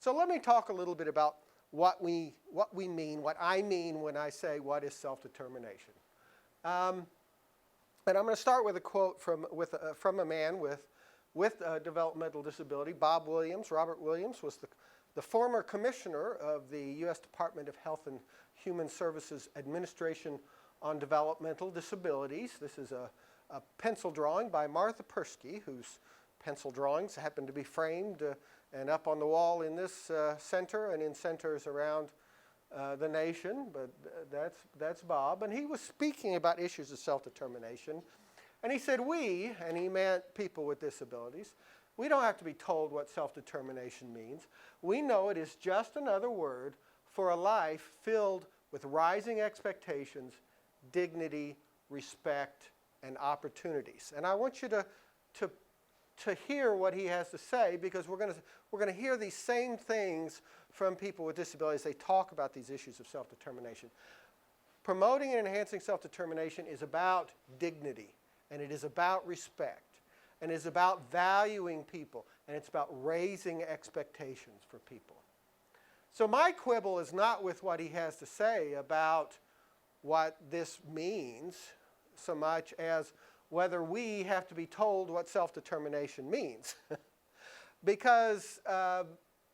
So let me talk a little bit about what I mean when I say what is self-determination. And I'm going to start with a quote from a man with a developmental disability. Robert Williams was the former commissioner of the U.S. Department of Health and Human Services Administration on Developmental Disabilities. This is a pencil drawing by Martha Persky, whose pencil drawings happen to be framed and up on the wall in this center and in centers around the nation. But that's Bob. And he was speaking about issues of self-determination. And he said, and he meant people with disabilities, we don't have to be told what self-determination means. We know it is just another word for a life filled with rising expectations, dignity, respect, and opportunities. And I want you to hear what he has to say, because we're going to hear these same things from people with disabilities. They talk about these issues of self-determination. Promoting and enhancing self-determination is about dignity, and it is about respect, and it is about valuing people, and it's about raising expectations for people. So my quibble is not with what he has to say about what this means so much as whether we have to be told what self-determination means. Because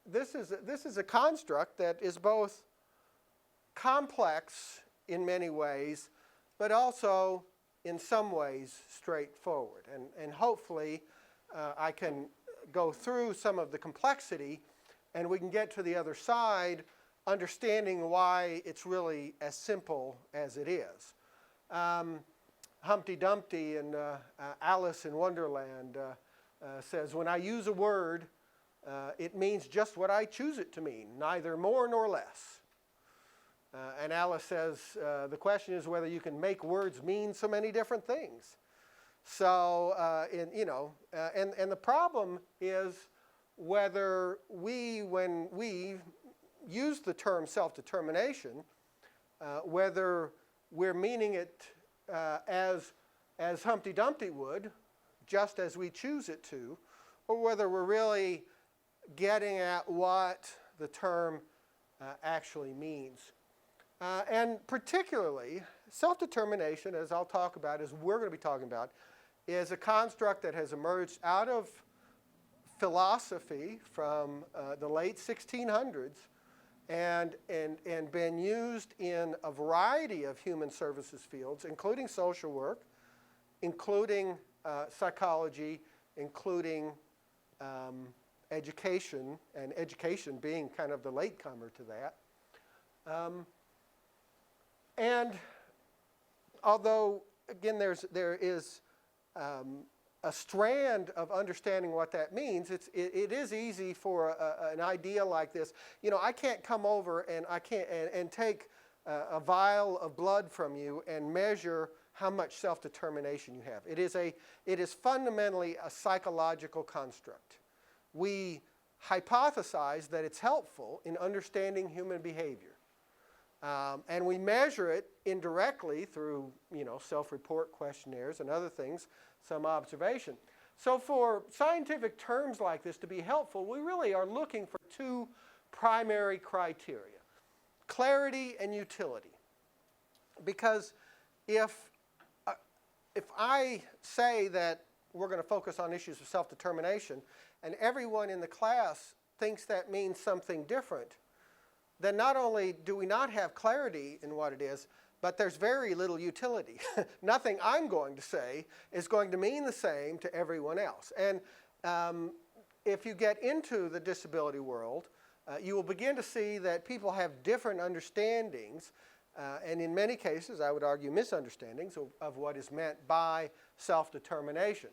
this is a construct that is both complex in many ways, but also in some ways straightforward. And hopefully I can go through some of the complexity, and we can get to the other side understanding why it's really as simple as it is. Humpty Dumpty in Alice in Wonderland says, when I use a word, it means just what I choose it to mean, neither more nor less. And Alice says, the question is whether you can make words mean so many different things. So, and the problem is whether when we use the term self-determination, whether we're meaning it as Humpty Dumpty would, just as we choose it to, or whether we're really getting at what the term actually means. And particularly, self-determination, as I'll talk about, as we're going to be talking about, is a construct that has emerged out of philosophy from the late 1600s and been used in a variety of human services fields, including social work, including psychology, including education, and education being kind of the latecomer to that. And although, again, there is a strand of understanding what that means, it is easy for an idea like this. You know, I can't come over and and take a vial of blood from you and measure how much self-determination you have. It is fundamentally a psychological construct. We hypothesize that it's helpful in understanding human behavior. And we measure it indirectly through, self-report questionnaires and other things, some observation. So for scientific terms like this to be helpful, we really are looking for two primary criteria: clarity and utility. Because if I say that we're going to focus on issues of self-determination, and everyone in the class thinks that means something different, then not only do we not have clarity in what it is, but there's very little utility. Nothing I'm going to say is going to mean the same to everyone else. And if you get into the disability world, you will begin to see that people have different understandings, and in many cases, I would argue, misunderstandings of what is meant by self-determination.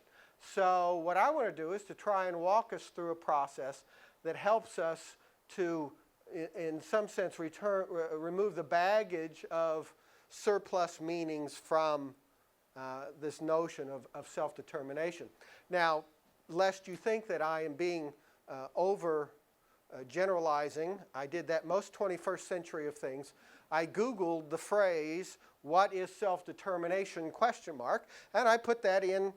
So what I want to do is to try and walk us through a process that helps us to, in some sense, remove the baggage of surplus meanings from this notion of self-determination. Now, lest you think that I am being generalizing, I did that most 21st century of things. I Googled the phrase, "What is self-determination?" ? And I put that in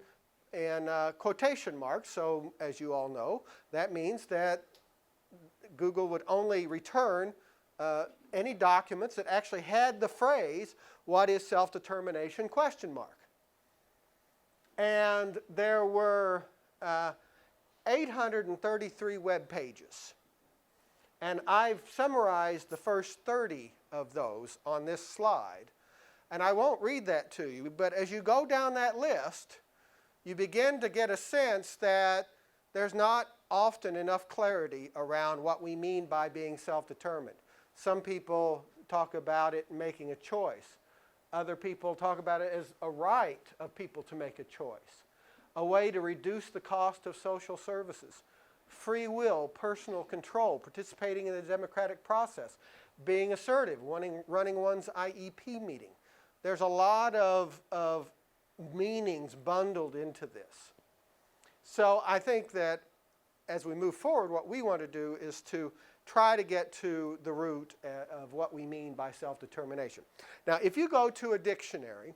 quotation marks. So, as you all know, that means that Google would only return any documents that actually had the phrase, "What is self-determination?" ? And there were 833 web pages. And I've summarized the first 30 of those on this slide. And I won't read that to you, but as you go down that list, you begin to get a sense that there's not often enough clarity around what we mean by being self-determined. Some people talk about it making a choice. Other people talk about it as a right of people to make a choice, a way to reduce the cost of social services, free will, personal control, participating in the democratic process, being assertive, running one's IEP meeting. There's a lot of meanings bundled into this. So I think that as we move forward, what we want to do is to try to get to the root of what we mean by self-determination. Now, if you go to a dictionary,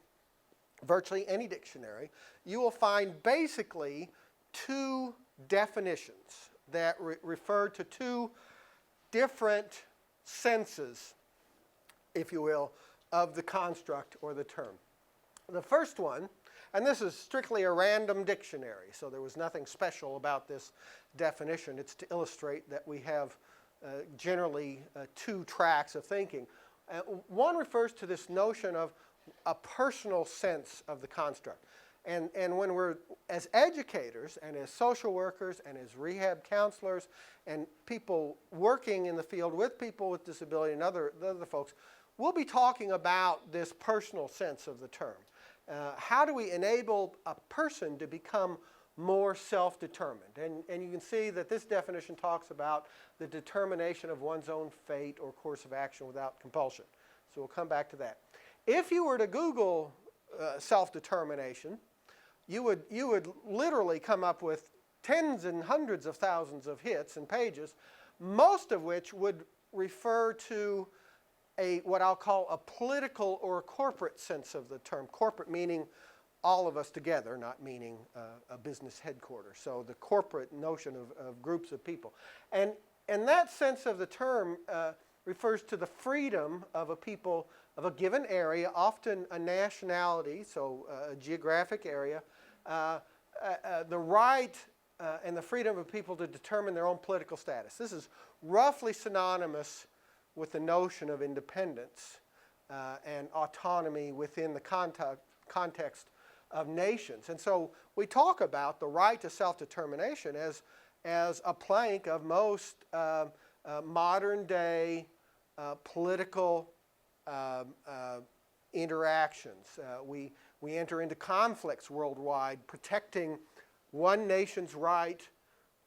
virtually any dictionary, you will find basically two definitions that refer to two different senses, if you will, of the construct or the term. The first one, and this is strictly a random dictionary, so there was nothing special about this definition. It's to illustrate that we have generally two tracks of thinking. One refers to this notion of a personal sense of the construct. And when we're, as educators and as social workers and as rehab counselors and people working in the field with people with disability and other folks, we'll be talking about this personal sense of the term. How do we enable a person to become more self-determined? And you can see that this definition talks about the determination of one's own fate or course of action without compulsion. So we'll come back to that. If you were to Google self-determination, you would literally come up with tens and hundreds of thousands of hits and pages, most of which would refer to what I'll call a political or corporate sense of the term. Corporate meaning all of us together, not meaning a business headquarters. So the corporate notion of groups of people. And that sense of the term refers to the freedom of a people of a given area, often a nationality, so a geographic area, the right and the freedom of people to determine their own political status. This is roughly synonymous with the notion of independence and autonomy within the context of nations. And so we talk about the right to self-determination as a plank of most modern day political interactions. We enter into conflicts worldwide protecting one nation's right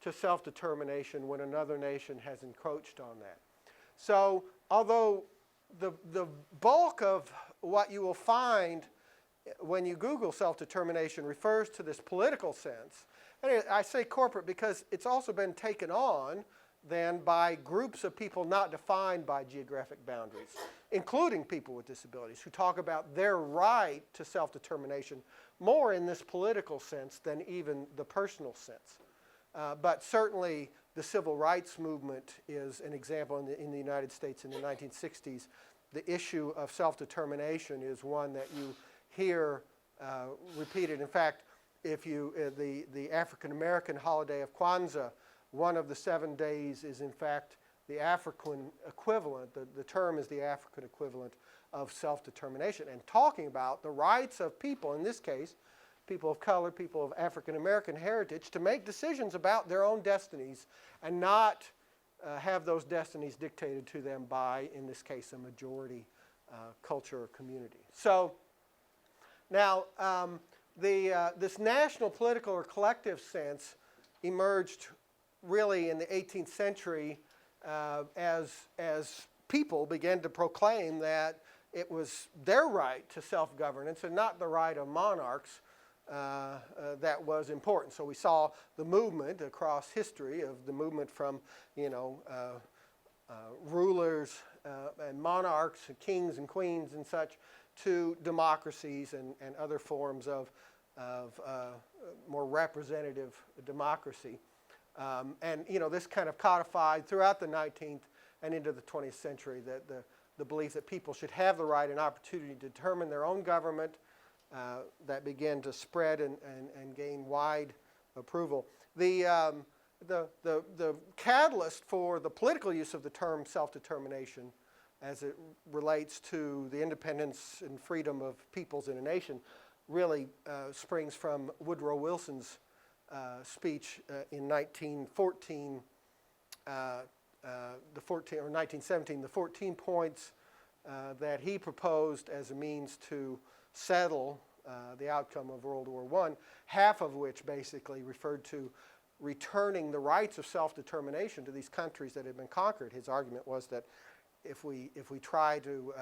to self-determination when another nation has encroached on that. So although the bulk of what you will find when you Google self-determination refers to this political sense, and I say corporate because it's also been taken on then by groups of people not defined by geographic boundaries, including people with disabilities, who talk about their right to self-determination more in this political sense than even the personal sense. But certainly the civil rights movement is an example in the United States in the 1960s. The issue of self-determination is one that you hear repeated. In fact, if you the African-American holiday of Kwanzaa, one of the 7 days is in fact the African equivalent, the term is the African equivalent of self-determination, and talking about the rights of people, in this case, people of color, people of African-American heritage, to make decisions about their own destinies and not have those destinies dictated to them by, in this case, a majority culture or community. So now this national, political, or collective sense emerged really in the 18th century as people began to proclaim that it was their right to self-governance and not the right of monarchs that was important. So we saw the movement across history of the movement from, rulers and monarchs, and kings and queens and such, to democracies and other forms of more representative democracy. And this kind of codified throughout the 19th and into the 20th century, that the belief that people should have the right and opportunity to determine their own government, that began to spread and gain wide approval. The catalyst for the political use of the term self-determination as it relates to the independence and freedom of peoples in a nation really springs from Woodrow Wilson's speech in 1914, 1917, the 14 points that he proposed as a means to settle the outcome of World War I, half of which basically referred to returning the rights of self-determination to these countries that had been conquered. His argument was that if we try to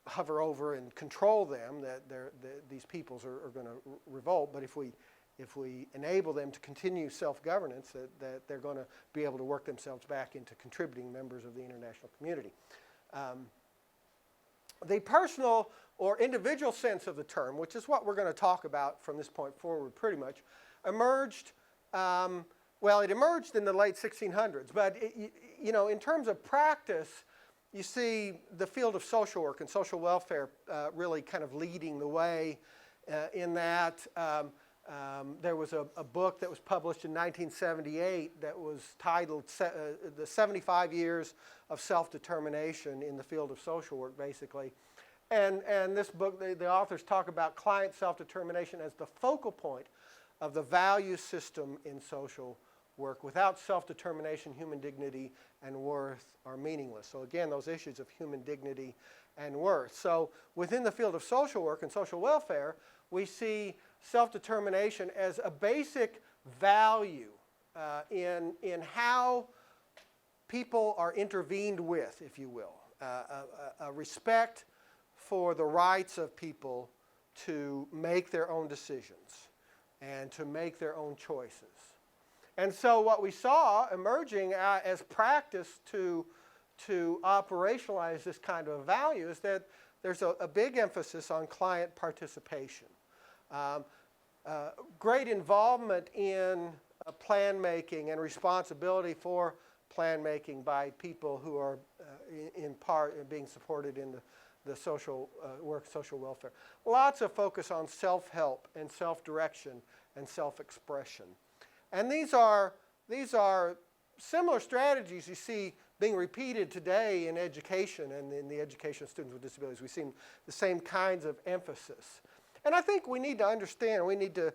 hover over and control them, that these peoples are going to revolt. But if we enable them to continue self-governance, that they're going to be able to work themselves back into contributing members of the international community. The personal or individual sense of the term, which is what we're going to talk about from this point forward pretty much, emerged, it emerged in the late 1600s. But, in terms of practice, you see the field of social work and social welfare really kind of leading the way in that. There was a book that was published in 1978 that was titled The 75 Years of Self-Determination in the Field of Social Work, basically. And this book, the authors talk about client self-determination as the focal point of the value system in social work. Without self-determination, human dignity and worth are meaningless. So again, those issues of human dignity and worth. So within the field of social work and social welfare, we see self-determination as a basic value in how people are intervened with, if you will. A respect for the rights of people to make their own decisions and to make their own choices. And so what we saw emerging as practice to operationalize this kind of value is that there's a big emphasis on client participation. Great involvement in plan making and responsibility for plan making by people who are in part being supported in the social work, social welfare. Lots of focus on self-help and self-direction and self-expression. And these are similar strategies you see being repeated today in education and in the education of students with disabilities. We see the same kinds of emphasis. And I think we need to understand, we need to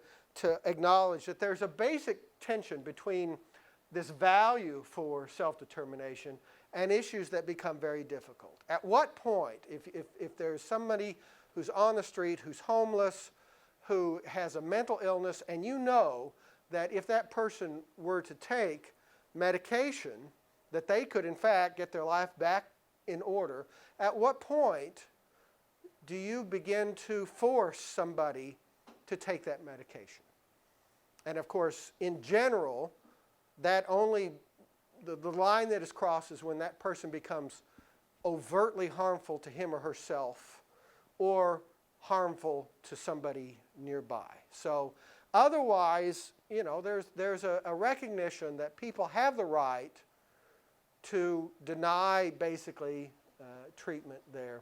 acknowledge that there's a basic tension between this value for self-determination and issues that become very difficult. At what point, if there's somebody who's on the street, who's homeless, who has a mental illness, and you know that if that person were to take medication, that they could in fact get their life back in order, at what point do you begin to force somebody to take that medication? And of course, in general, that only, the line that is crossed is when that person becomes overtly harmful to him or herself or harmful to somebody nearby. So otherwise, there's a recognition that people have the right to deny basically treatment there.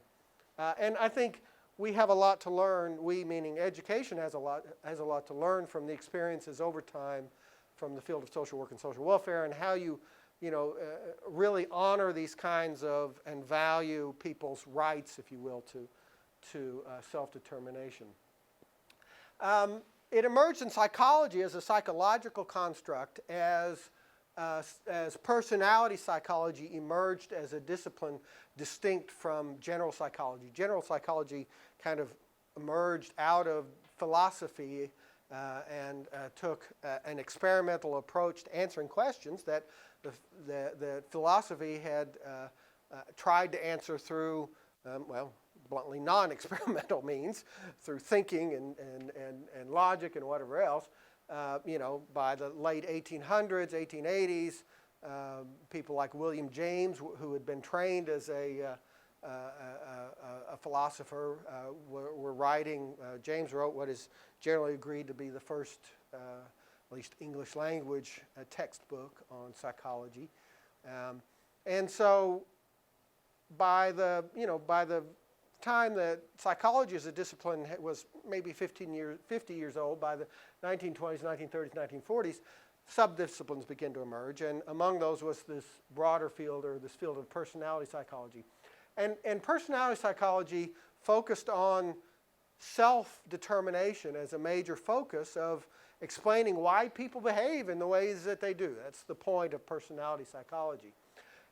And I think we have a lot to learn, we meaning education has a lot to learn from the experiences over time from the field of social work and social welfare, and how you really honor these kinds of and value people's rights, if you will, to self-determination. It emerged in psychology as a psychological construct as personality psychology emerged as a discipline distinct from general psychology. General psychology kind of emerged out of philosophy and took an experimental approach to answering questions that the philosophy had tried to answer through, bluntly non-experimental means, through thinking and logic and whatever else. By the late 1800s, 1880s, people like William James, who had been trained as a philosopher, were writing. James wrote what is generally agreed to be the first at least English language textbook on psychology. And so by the time that psychology as a discipline was maybe 50 years old, by the 1920s, 1930s, 1940s, subdisciplines began to emerge, and among those was this broader field, or this field of personality psychology. And personality psychology focused on self-determination as a major focus of explaining why people behave in the ways that they do. That's the point of personality psychology.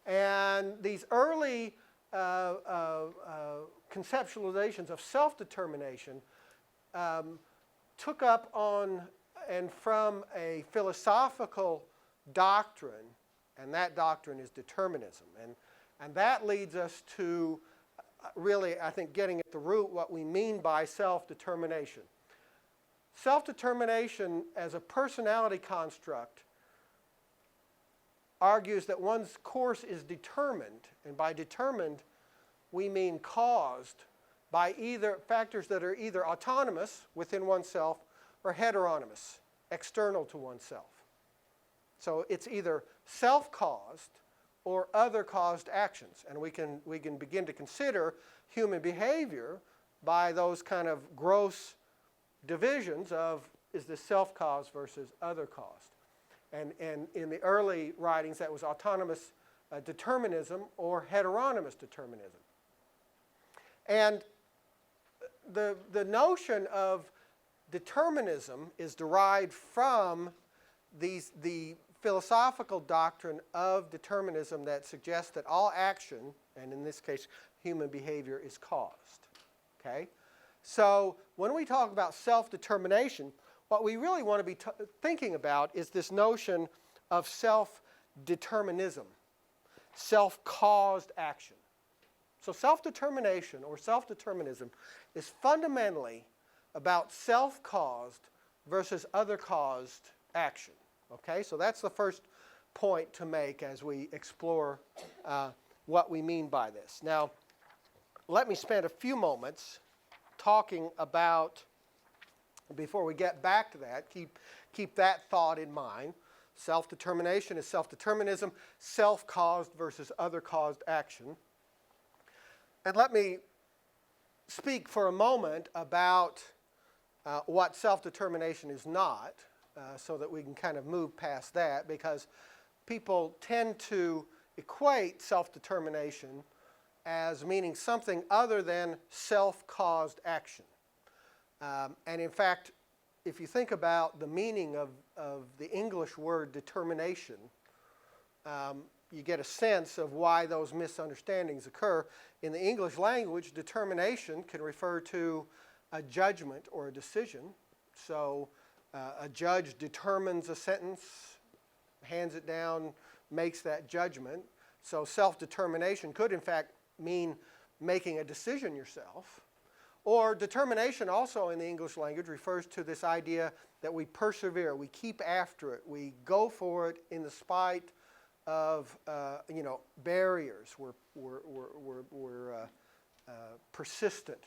And these early conceptualizations of self-determination took up on and from a philosophical doctrine, and that doctrine is determinism. And that leads us to really, I think, getting at the root what we mean by self-determination. Self-determination as a personality construct argues that one's course is determined, and by determined we mean caused by either factors that are either autonomous within oneself or heteronymous, external to oneself. So it's either self-caused or other-caused actions, and we can begin to consider human behavior by those kind of gross divisions of, is this self-caused versus other-caused? And in the early writings, that was autonomous determinism or heteronymous determinism. And the notion of determinism is derived from the philosophical doctrine of determinism that suggests that all action, and in this case human behavior, is caused. Okay? So when we talk about self-determination, what we really want to be thinking about is this notion of self-determinism, self-caused action. So self-determination or self-determinism is fundamentally about self-caused versus other-caused action. Okay, so that's the first point to make as we explore what we mean by this. Now, let me spend a few moments talking about, before we get back to that, keep that thought in mind. Self-determination is self-determinism, self-caused versus other-caused action. And let me speak for a moment about what self-determination is not, so that we can kind of move past that, because people tend to equate self-determination as meaning something other than self-caused action. And in fact, if you think about the meaning of the English word determination, you get a sense of why those misunderstandings occur. In the English language, determination can refer to a judgment or a decision. So a judge determines a sentence, hands it down, makes that judgment. So self-determination could in fact mean making a decision yourself. Or determination also in the English language refers to this idea that we persevere, we keep after it, we go for it in the spite of barriers. We're persistent.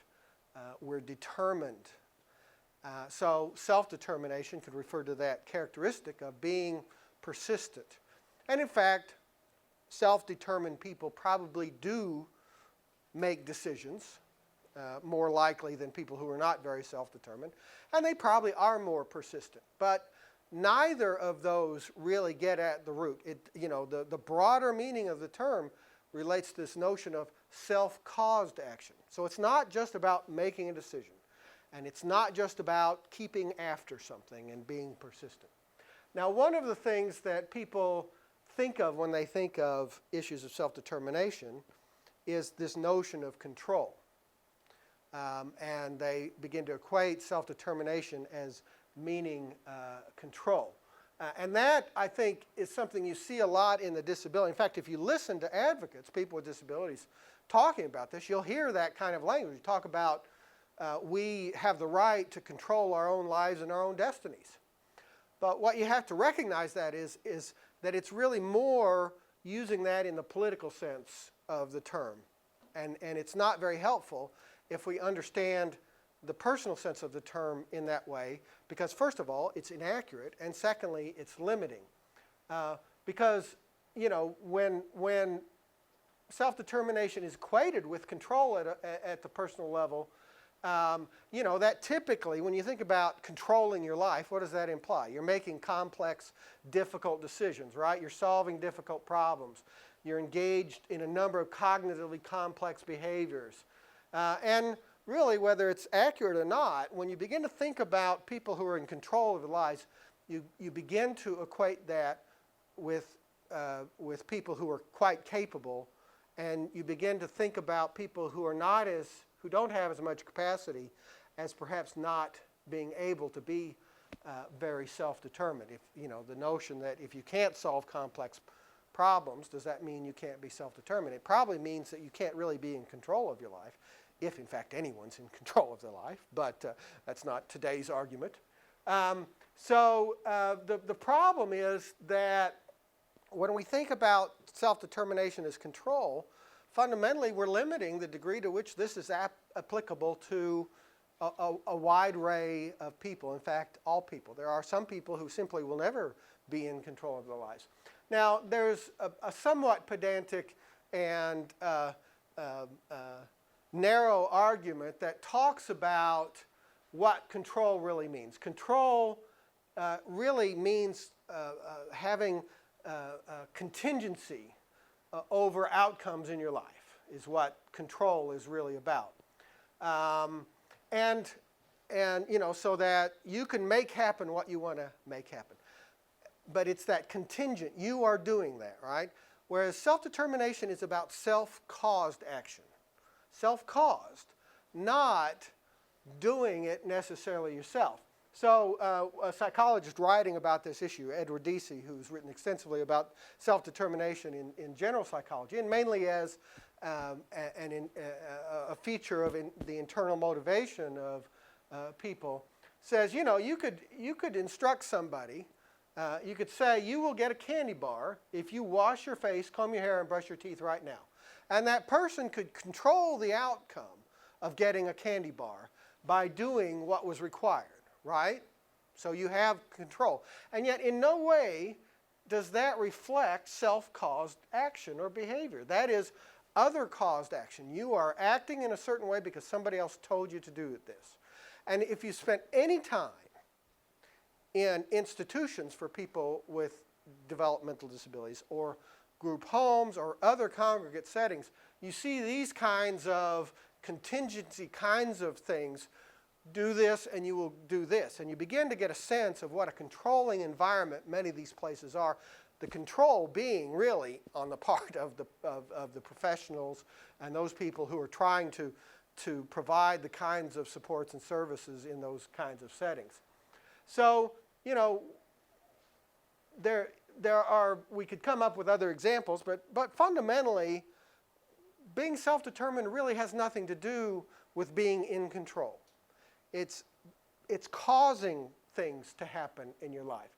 We're determined. So self-determination could refer to that characteristic of being persistent. And in fact, self-determined people probably do make decisions more likely than people who are not very self-determined, and they probably are more persistent. But neither of those really get at the root. The broader meaning of the term relates to this notion of self-caused action. So it's not just about making a decision, and it's not just about keeping after something and being persistent. Now, one of the things that people think of when they think of issues of self-determination is this notion of control. And they begin to equate self-determination as meaning control. And that, I think, is something you see a lot in the disability. In fact, if you listen to advocates, people with disabilities, talking about this, you'll hear that kind of language. You talk about we have the right to control our own lives and our own destinies. But what you have to recognize that is that it's really more using that in the political sense of the term. And it's not very helpful if we understand the personal sense of the term in that way, Because first of all, it's inaccurate, and secondly, it's limiting. Because, you know, when self-determination is equated with control at the personal level, you know, that typically, when you think about controlling your life, what does that imply? You're making complex, difficult decisions, right? You're solving difficult problems. You're engaged in a number of cognitively complex behaviors. And really, whether it's accurate or not, when you begin to think about people who are in control of their lives, you begin to equate that with people who are quite capable, and you begin to think about people who don't have as much capacity as perhaps not being able to be very self-determined. If, you know, the notion that if you can't solve complex problems, does that mean you can't be self-determined? It probably means that you can't really be in control of your life, if in fact anyone's in control of their life, but that's not today's argument. So the problem is that when we think about self-determination as control, fundamentally we're limiting the degree to which this is applicable to a wide array of people. In fact, all people. There are some people who simply will never be in control of their lives. Now, there's a somewhat pedantic and narrow argument that talks about what control really means. Control really means having contingency over outcomes in your life, is what control is really about. And you know, so that you can make happen what you want to make happen. But it's that contingent. You are doing that, right? Whereas self-determination is about self-caused action. Self-caused, not doing it necessarily yourself. So a psychologist writing about this issue, Edward Deci, who's written extensively about self-determination in general psychology, and mainly as a feature of the internal motivation of people, says, you know, you could instruct somebody. You could say, you will get a candy bar if you wash your face, comb your hair, and brush your teeth right now. And that person could control the outcome of getting a candy bar by doing what was required, right? So you have control. And yet in no way does that reflect self-caused action or behavior. That is other-caused action. You are acting in a certain way because somebody else told you to do this. And if you spent any time in institutions for people with developmental disabilities or group homes or other congregate settings, you see these kinds of contingency kinds of things. Do this and you will do this. And you begin to get a sense of what a controlling environment many of these places are. The control being really on the part of the professionals and those people who are trying to provide the kinds of supports and services in those kinds of settings. So, you know, we could come up with other examples, but fundamentally, being self-determined really has nothing to do with being in control. It's causing things to happen in your life.